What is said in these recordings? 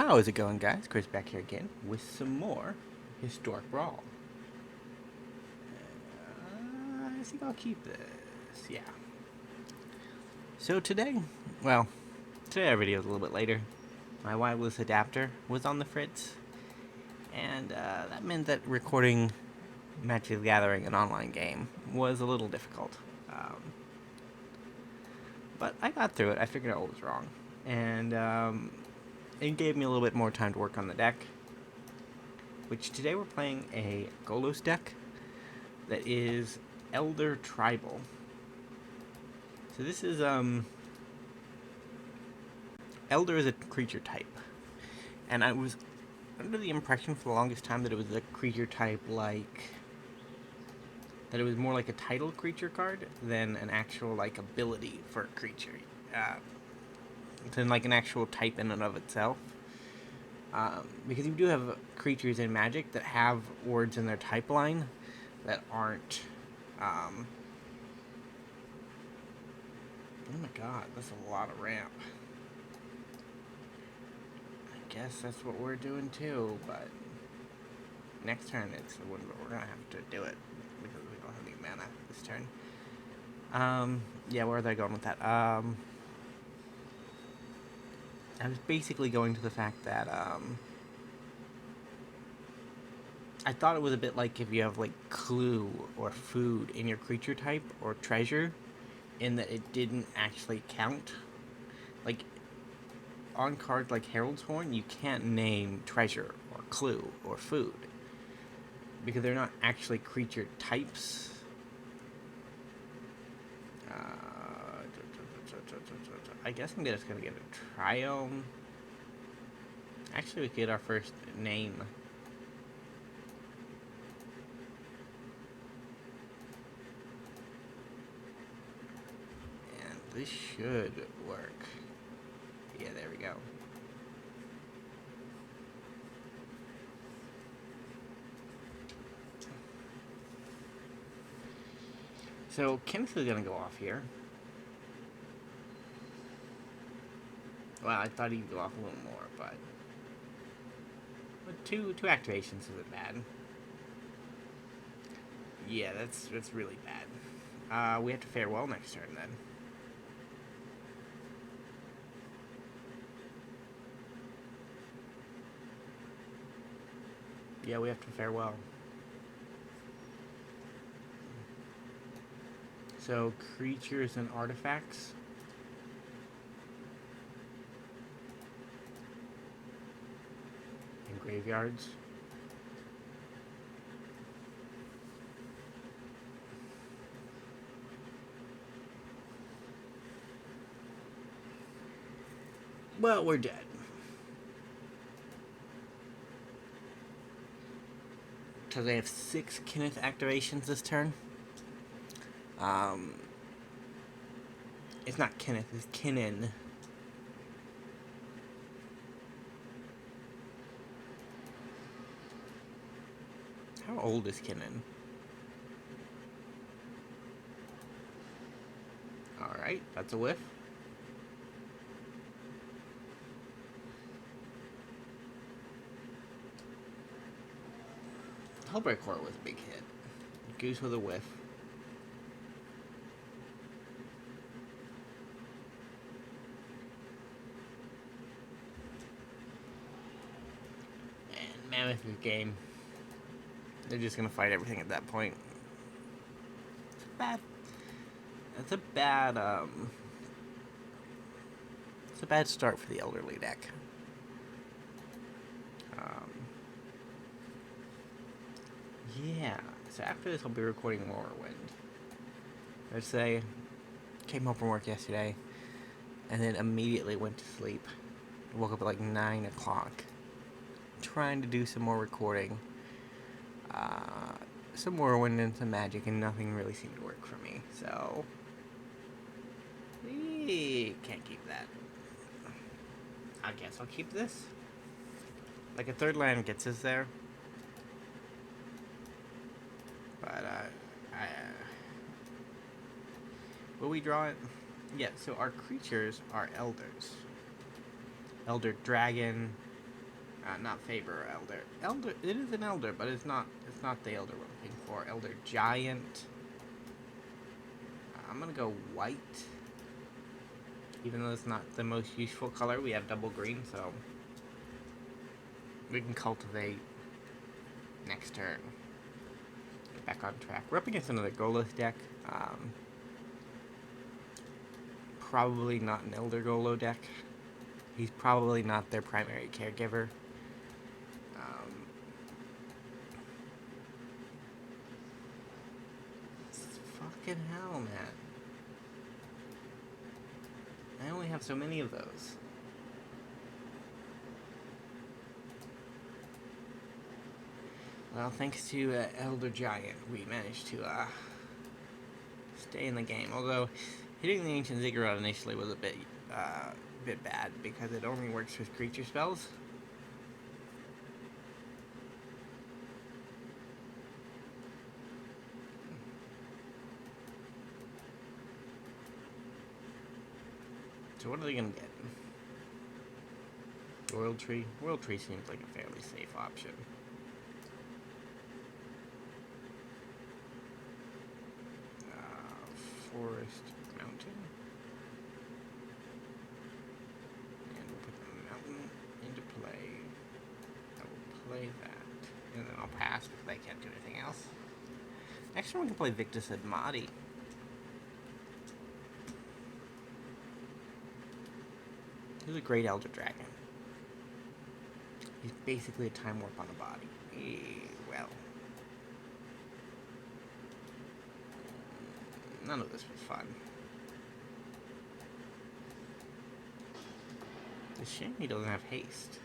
How is it going, guys? Chris back here again with some more historic Brawl. I think I'll keep this. Yeah. So today, well, today our video is a little bit later. My wireless adapter was on the fritz, and that meant that recording Magic the Gathering, an online game, was a little difficult. But I got through it. I figured out what was wrong, and it gave me a little bit more time to work on the deck. Which today we're playing a Golos deck that is Elder Tribal. So this is Elder is a creature type, and I was under the impression for the longest time that it was a creature type that it was more like a title creature card than an actual like ability for a creature, than like an actual type in and of itself. Because you do have creatures in Magic that have words in their type line that aren't. Oh my god, that's a lot of ramp. I guess that's what we're doing too, but next turn it's the one we're gonna have to do it because we don't have any mana this turn. Yeah, where are they going with that? I was basically going to the fact that I thought it was a bit like if you have like clue or food in your creature type or treasure, in that it didn't actually count. Like on cards like Herald's Horn, you can't name treasure or clue or food because they're not actually creature types. I guess I'm just gonna get a Triome. Actually, we could get our first name. And this should work. Yeah, there we go. So Kenneth is gonna go off here. Well, I thought he'd go off a little more, but two activations isn't bad. Yeah, that's really bad. We have to farewell next turn then. Yeah, we have to farewell. So creatures and artifacts. And graveyards. Well, we're dead. Because they have 6 Kenneth activations this turn. It's not Kenneth, it's Kinnan. How old is Kinnan? Alright, that's a whiff. Hellbreak Court was a big hit. Goose with a whiff. And Mammoth game. They're just gonna fight everything at that point. It's bad. It's a bad it's a bad start for the elderly deck. Yeah, so after this I'll be recording Morrowind. I'd say, came home from work yesterday, and then immediately went to sleep. Woke up at like 9 o'clock, trying to do some more recording. Some Morrowind and some Magic, and nothing really seemed to work for me, so can't keep that. I guess I'll keep this. Like a third land gets us there. But, will we draw it? Yeah, so our creatures are elders. Elder Dragon, Not favor elder. Elder. It is an elder, but it's not. It's not the elder we're looking for. Elder giant. I'm gonna go white. Even though it's not the most useful color, we have double green, so we can cultivate next turn. Get back on track. We're up against another Golos deck. Probably not an Elder Golo deck. He's probably not their primary caregiver. Fucking hell, man. I only have so many of those. Well, thanks to Elder Giant, we managed to stay in the game. Although hitting the Ancient Ziggurat initially was a bit bad because it only works with creature spells. So what are they gonna get? World Tree? World Tree seems like a fairly safe option. Forest Mountain. And we'll put the mountain into play. I will play that. And then I'll pass because I can't do anything else. Next time we can play Victus Admati. He's a great Elder Dragon. He's basically a Time Warp on a body. Well. None of this was fun. It's a shame he doesn't have haste.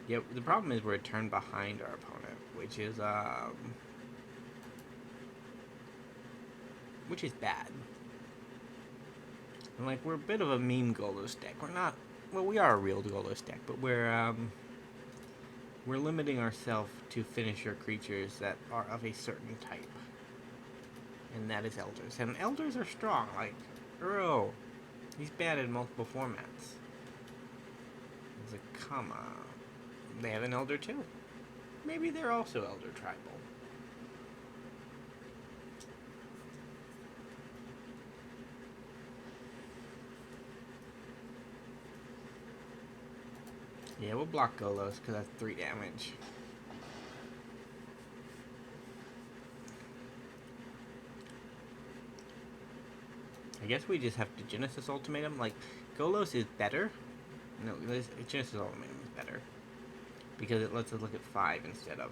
Yep, the problem is we're a turn behind our opponent, which is bad. And like, we're a bit of a meme Golos deck. We're not, well, we are a real Golos deck, but we're limiting ourselves to finisher creatures that are of a certain type. And that is elders. And elders are strong, like Uro. He's bad in multiple formats. There's a comma. They have an elder too. Maybe they're also elder tribal. Yeah, we'll block Golos because that's 3 damage. I guess we just have to Genesis Ultimatum. Like, Golos is better. No, Genesis Ultimatum is better. Because it lets us look at 5 instead of,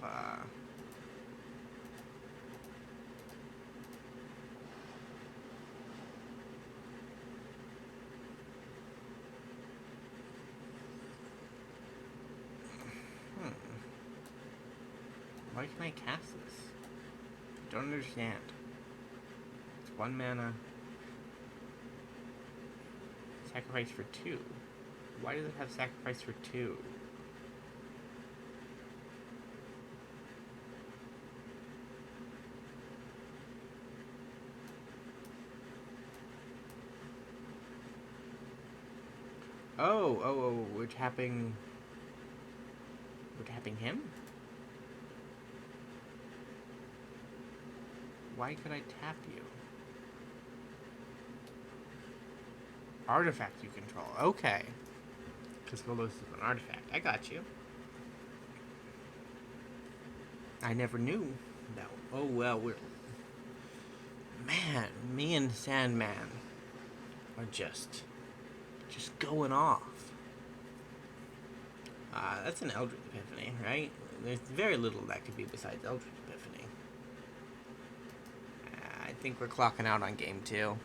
Why can I cast this? I don't understand. It's 1 mana. Sacrifice for 2. Why does it have sacrifice for 2? Oh, we're tapping him? Why could I tap you? Artifact you control. Okay. Because Golos is an artifact. I got you. I never knew that. Oh, well, Man, me and Sandman are just going off. That's an Eldritch Epiphany, right? There's very little that could be besides Eldritch Epiphany. I think we're clocking out on game 2.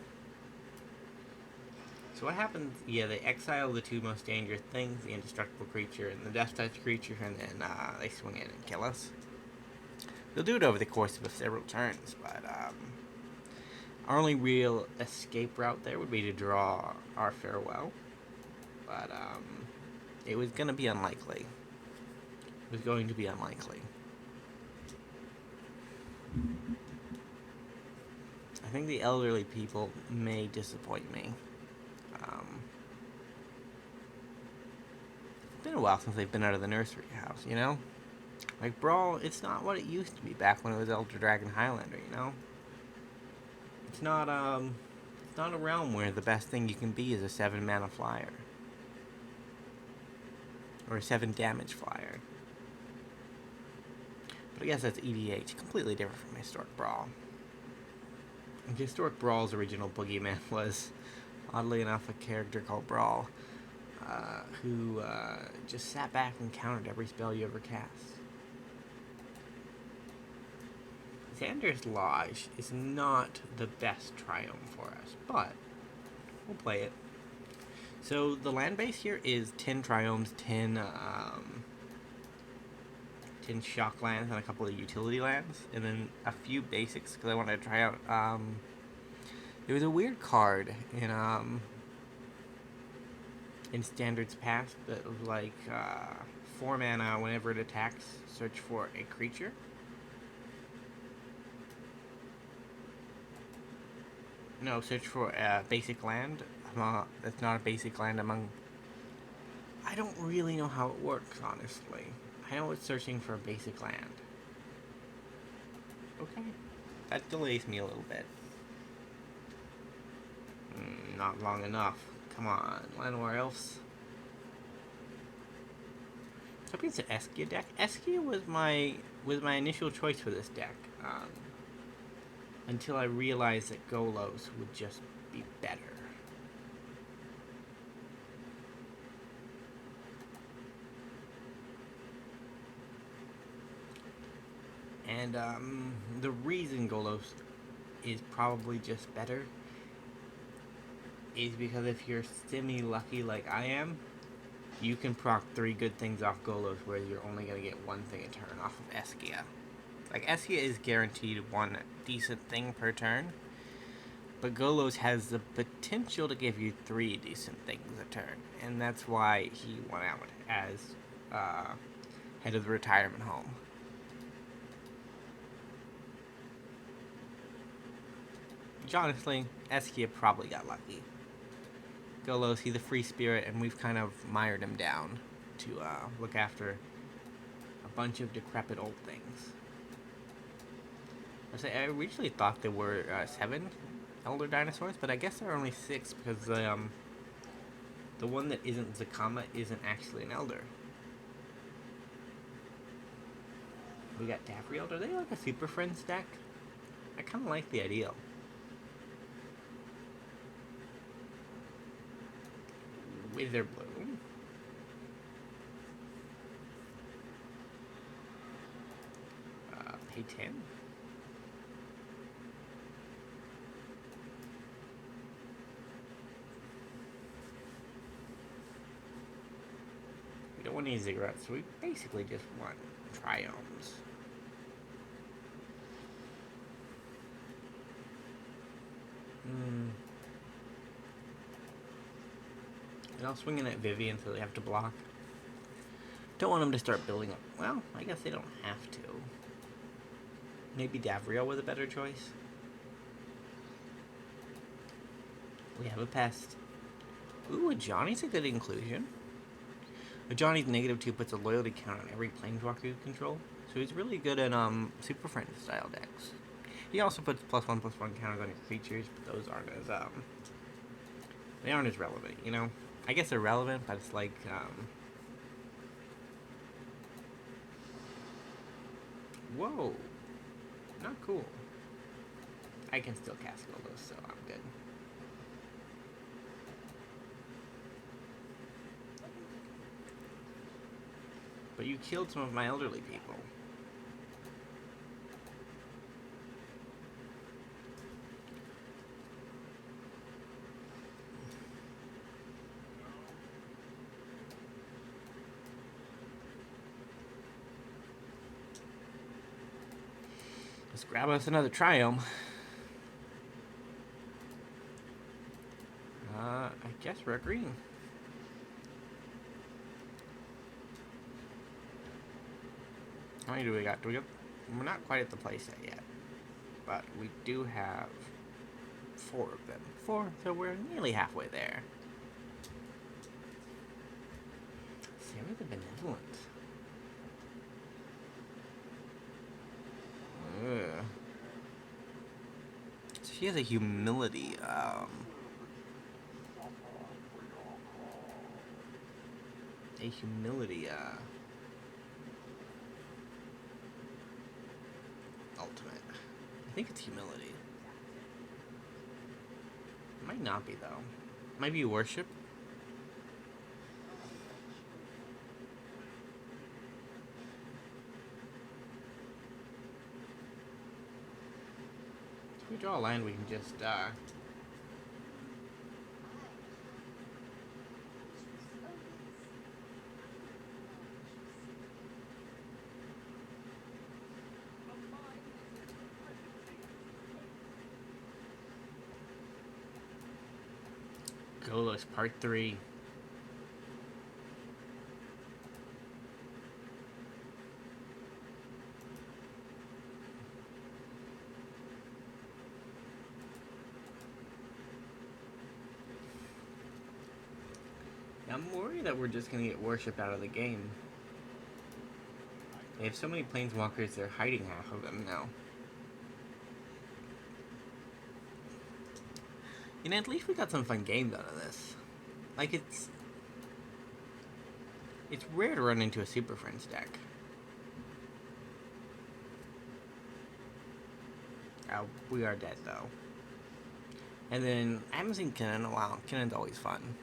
So what happens? Yeah, they exile the 2 most dangerous things, the indestructible creature and the death touch creature, and then they swing in and kill us. They'll do it over the course of several turns, but our only real escape route there would be to draw our farewell. But it was going to be unlikely. It was going to be unlikely. I think the elderly people may disappoint me. It's been a while since they've been out of the nursery house, you know? Like, Brawl, it's not what it used to be back when it was Elder Dragon Highlander, you know? It's not, it's not a realm where the best thing you can be is a 7 mana flyer. Or a 7 damage flyer. But I guess that's EDH, completely different from Historic Brawl. And Historic Brawl's original boogeyman was, oddly enough, a character called Brawl, who just sat back and countered every spell you ever cast. Xander's Lodge is not the best triumph for us, but we'll play it. So the land base here is 10 triomes, 10 shock lands, and a couple of utility lands, and then a few basics because I wanted to try out. There was a weird card in Standards Past that was like 4 mana. Whenever it attacks, search for a creature. No, search for a basic land. That's not a basic land among. I don't really know how it works, honestly. I know it's searching for a basic land. Okay. That delays me a little bit. Not long enough. Come on, Llanowar Elves. So it's an Eskia deck. Eskia was my initial choice for this deck. Until I realized that Golos would just be better. And the reason Golos is probably just better is because if you're semi-lucky like I am, you can proc 3 good things off Golos, whereas you're only going to get 1 thing a turn off of Eskia. Like, Eskia is guaranteed 1 decent thing per turn, but Golos has the potential to give you 3 decent things a turn, and that's why he went out as head of the retirement home. Which, honestly, Eskia probably got lucky. Golos, he's a free spirit, and we've kind of mired him down to look after a bunch of decrepit old things. I originally thought there were 7 elder dinosaurs, but I guess there are only 6 because the one that isn't Zakama isn't actually an elder. We got Davriel. Are they like a Super Friends deck? I kind of like the ideal. Witherbloom. Pay 10. We don't want any ziggurats, so we basically just want triomes. And I'll swing in at Vivian so they have to block. Don't want them to start building up. Well, I guess they don't have to. Maybe Davriel was a better choice. We have a pest. Ooh, a Johnny's a good inclusion. A Johnny's -2 puts a loyalty count on every planeswalker you control, so he's really good at Super Friends style decks. He also puts +1/+1 counters on your creatures, but those aren't as they aren't as relevant, you know? I guess they're relevant, but it's like whoa. Not cool. I can still cast Golos, so I'm good. But you killed some of my elderly people. Let's grab us another triome. I guess we're green. How many do we got? We're not quite at the playset yet. But we do have 4 of them. 4, so we're nearly halfway there. Sarah the Benevolent. Ugh. So she has a humility, ultimate. I think it's humility. Might not be, though. Might be worship. If we draw a line, we can just, Golos Part 3. I'm worried that we're just gonna get worship out of the game. They have so many planeswalkers, they're hiding half of them now. You know, at least we got some fun games out of this. Like, it's rare to run into a Super Friends deck. Oh, we are dead, though. And then, I haven't seen Kinnan in a while. Kinnan's always fun.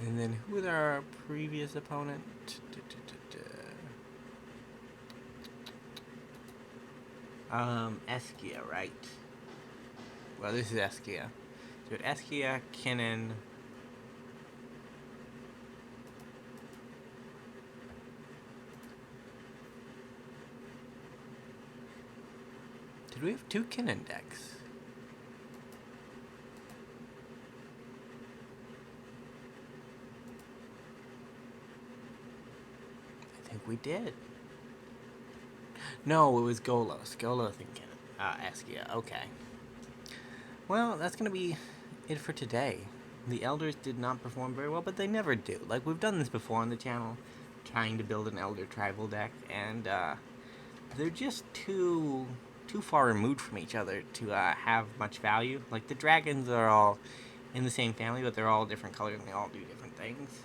And then, who was our previous opponent? Eskia, right? Well, this is Eskia. So, Eskia, Kinnan. Did we have 2 Kinnan decks? I think we did. No, it was Golos. Golos and Kinnan. Eskia. Okay. Well, that's going to be it for today. The Elders did not perform very well, but they never do. Like, we've done this before on the channel, trying to build an Elder tribal deck, and they're just too far removed from each other to have much value. Like, the dragons are all in the same family, but they're all different colors and they all do different things.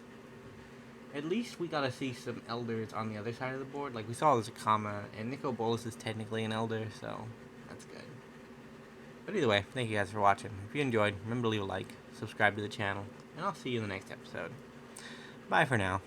At least we got to see some Elders on the other side of the board. Like, we saw Zakama, and Nico Bolas is technically an Elder, so that's good. But either way, thank you guys for watching. If you enjoyed, remember to leave a like, subscribe to the channel, and I'll see you in the next episode. Bye for now.